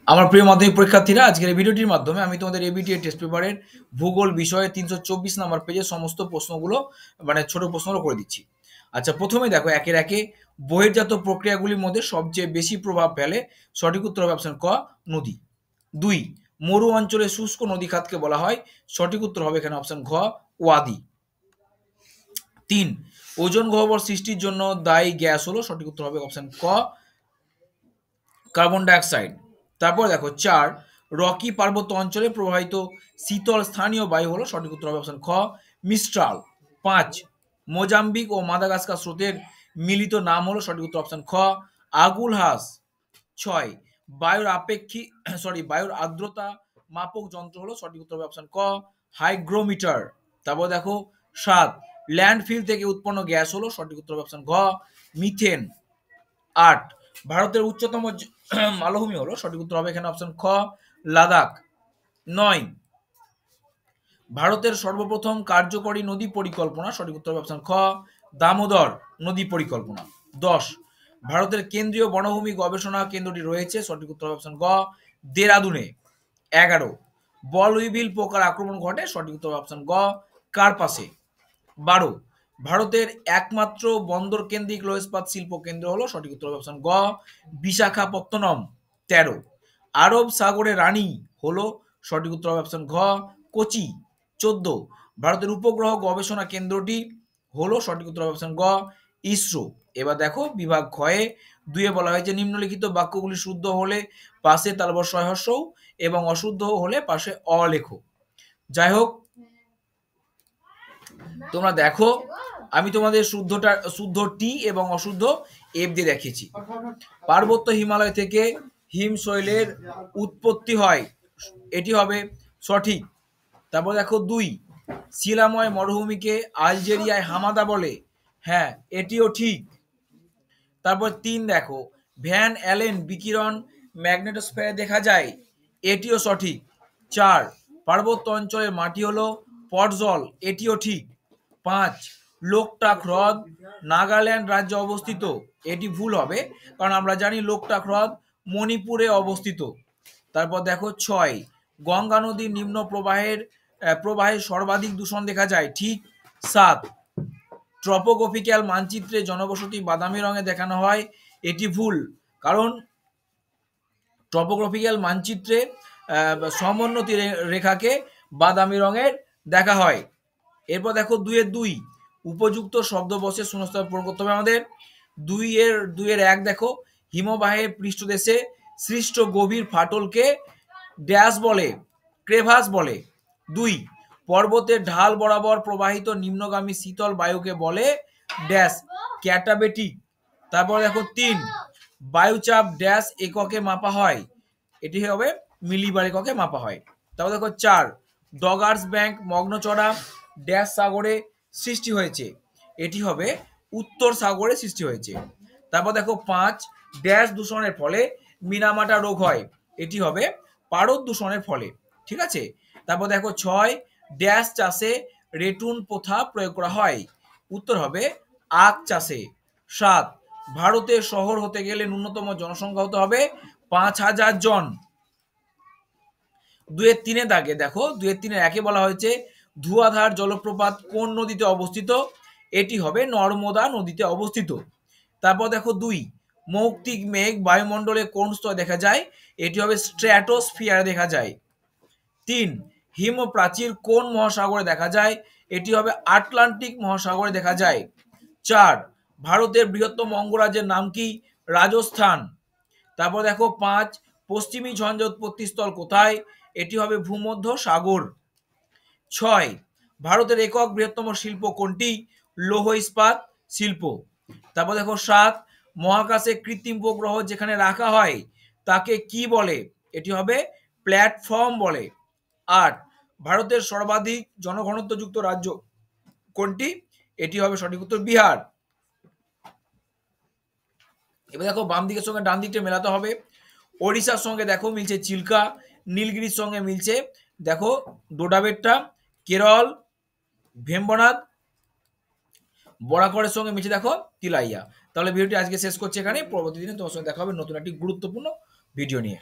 আমার প্রিয় মাধ্যমিক পরীক্ষার্থীরা, আজকের এই ভিডিওটির মাধ্যমে আমি তোমাদের এবিটিএ টেস্ট পেপারের ভূগোল বিষয়ে 324 নম্বর পেজের সমস্ত প্রশ্নগুলো ছোট প্রশ্নগুলো করে দিচ্ছি। আচ্ছা, প্রথমে দেখো একের একে বহির্জাত প্রক্রিয়াগুলির মধ্যে সবচেয়ে বেশি প্রভাব ফেলে। সঠিক উত্তর হবে অপশন ক, নদী। 2, মরু অঞ্চলে শুষ্ক নদী খাতকে বলা হয়। সঠিক উত্তর হবে এখানে অপশন ঘ, ওয়াদি। 3, ওজোন গহ্বর সৃষ্টির জন্য দায়ী গ্যাস হলো। সঠিক উত্তর হবে অপশন ক, কার্বন ডাইঅক্সাইড। তারপর দেখো 4, রকি পার্বত্য অঞ্চলে প্রবাহিত শীতল স্থানীয় বায়ু হলো। সঠিক উত্তর হবে অপশন খ, মিস্ট্রাল। 5, মোজাম্বিক ও মাদাগাস্কার স্রোতের মিলিত নাম হলো। সঠিক উত্তর অপশন খ, আগুলহাস। 6, বায়ুর আর্দ্রতা মাপক যন্ত্র হলো। সঠিক উত্তর হবে অপশন ক, হাইগ্রোমিটার। তারপর দেখো 7, ল্যান্ডফিল থেকে উৎপন্ন গ্যাস হলো। সঠিক উত্তর হবে অপশন ঘ, মিথেন। 8, ভারতের উচ্চতম মালভূমি হলো। সঠিক উত্তর হবে এখানে অপশন খ, লাদাখ। 9, ভারতের সর্বপ্রথম কার্যকরী নদী পরিকল্পনা। সঠিক উত্তর হবে অপশন খ, দামোদর নদী পরিকল্পনা। 10, ভারতের কেন্দ্রীয় বনভূমি গবেষণা কেন্দ্রটি রয়েছে। সঠিক উত্তর হবে অপশন গ, দেরাদুনে। 11, বল উইভিল পোকার আক্রমণ ঘটে। সঠিক উত্তর অপশন গ, কার্পাসে। 12, ভারতের একমাত্র বন্দর কেন্দ্রিক লৌহ ইস্পাত শিল্প কেন্দ্র হলো। সঠিক উত্তর অপশন গ, বিশাখাপত্তনম। 13, আরব সাগরের রানী হলো। সঠিক উত্তর অপশন ঘ, কোচি। 14, ভারতের উপগ্রহ গবেষণা কেন্দ্রটি হলো। সঠিক উত্তর অপশন গ, ইসরো। এবার দেখো বিভাগ ক্ষয়ে 2 বলা হয়েছে নিম্নলিখিত বাক্যগুলি শুদ্ধ হলে পাশে তালবর সহস্র এবং অশুদ্ধ হলে পাশে অ লেখো। যাই হোক, তোমরা দেখো আমি তোমাদের শুদ্ধ টি এবং অশুদ্ধ এফ দিয়ে দেখিয়েছি। পার্বত্য হিমালয় থেকে হিমশৈলের উৎপত্তি হয়, এটি হবে সঠিক। তারপর দেখো 2, শিলাময় মরুভূমিকে আলজেরিয়ায় হামাদা বলে। হ্যাঁ, এটিও ঠিক। তারপর 3, দেখো ভ্যান অ্যালেন বিকিরণ ম্যাগনেটোস্ফিয়ারে দেখা যায়, এটিও সঠিক। 4, পার্বত্য অঞ্চলের মাটি হলো পটজল, এটিও ঠিক। 5, লোকটাক হ্রদ নাগাল্যান্ড রাজ্যে অবস্থিত, এটি ভুল হবে, কারণ আমরা জানি লোকটাক হ্রদ মণিপুরে অবস্থিত। তারপর দেখো 6, গঙ্গা নদীর নিম্ন প্রবাহে সর্বাধিক দূষণ দেখা যায়, ঠিক। 7, ট্রপোগ্রাফিক্যাল মানচিত্রে জনবসতি বাদামি রঙে দেখানো হয়, এটি ভুল, কারণ ট্রপোগ্রাফিক্যাল মানচিত্রে সমোন্নতি রেখাকে বাদামি রঙের দেখা হয়। এরপর দেখো 2 উপযুক্ত শব্দবশের শূন্যস্থান পূরণ করতে হবে আমাদের। 2-1 দেখো হিমবাহের পৃষ্ঠদেশে সৃষ্ট গভীর ফাটলকে ড্যাশ বলে, ক্রেভাস বলে। 2, পর্বতের ঢাল বরাবর প্রবাহিত নিম্নগামী শীতল বায়ুকে বলে ড্যাশ, ক্যাটাবেটিক। তারপর দেখো 3, বায়ুচাপ ড্যাশ এককে মাপা হয়, এটি হবে মিলিবার এককে মাপা হয়। তারপর দেখো 4, ডগার্স ব্যাংক মগ্নচড়া ড্যাশ সাগরে সৃষ্টি হয়েছে, এটি হবে উত্তর সাগরে সৃষ্টি হয়েছে। তারপর দেখো 5, ড্যাশ দূষণের ফলে মিনামাটা রোগ হয়, এটি হবে পারদ দূষণের ফলে, ঠিক আছে। তারপর দেখো 6, ড্যাশ চাষে রেটুন প্রথা প্রয়োগ করা হয়, উত্তর হবে আখ চাষে। 7, ভারতের শহর হতে গেলে ন্যূনতম জনসংখ্যা হতে হবে 5,000 জন। 2-3 দাগে দেখো 2-3 বলা হয়েছে ধুয়াধার জলপ্রপাত কোন নদীতে অবস্থিত, এটি হবে নর্মদা নদীতে অবস্থিত। তারপর দেখো 2, মৌক্তিক মেঘ বায়ুমণ্ডলে কোন স্তরে দেখা যায়, এটি হবে স্ট্র্যাটোস্ফিয়ারে দেখা যায়। 3, হিমপ্রাচীর কোন মহাসাগরে দেখা যায়, এটি হবে আটলান্টিক মহাসাগরে দেখা যায়। 4, ভারতের বৃহত্তম অঙ্গরাজ্যের নাম কি, রাজস্থান। তারপর দেখো 5, পশ্চিমী ঝঞ্ঝা উৎপত্তি স্থল কোথায়, এটি হবে ভূমধ্য সাগর। 6, ভারতের একক বৃহত্তম শিল্প কোনটি, লৌহ ইস্পাত শিল্প। তারপর দেখো 7, মহাকাশে কৃত্রিম উপগ্রহ যেখানে রাখা হয় তাকে কি বলে, এটি হবে প্ল্যাটফর্ম বলে। 8, ভারতের সর্বাধিক জনঘনত্বযুক্ত রাজ্য কোনটি, এটি হবে সঠিক উত্তর বিহার। এবার দেখো বাম দিকের সঙ্গে ডান দিকটা মেলাতে হবে। ওড়িশার সঙ্গে দেখো মিলছে চিল্কা, নীলগিরির সঙ্গে মিলছে দেখো ডোডাবেট্টা, কেরল ভেম্বনাথ, বরাকরের সঙ্গে মিলছে দেখো তিলাইয়া। তাহলে ভিডিওটি আজকে শেষ করছি এখানে, পরবর্তী দিনে তোমার সঙ্গে দেখা হবে নতুন একটি গুরুত্বপূর্ণ ভিডিও নিয়ে।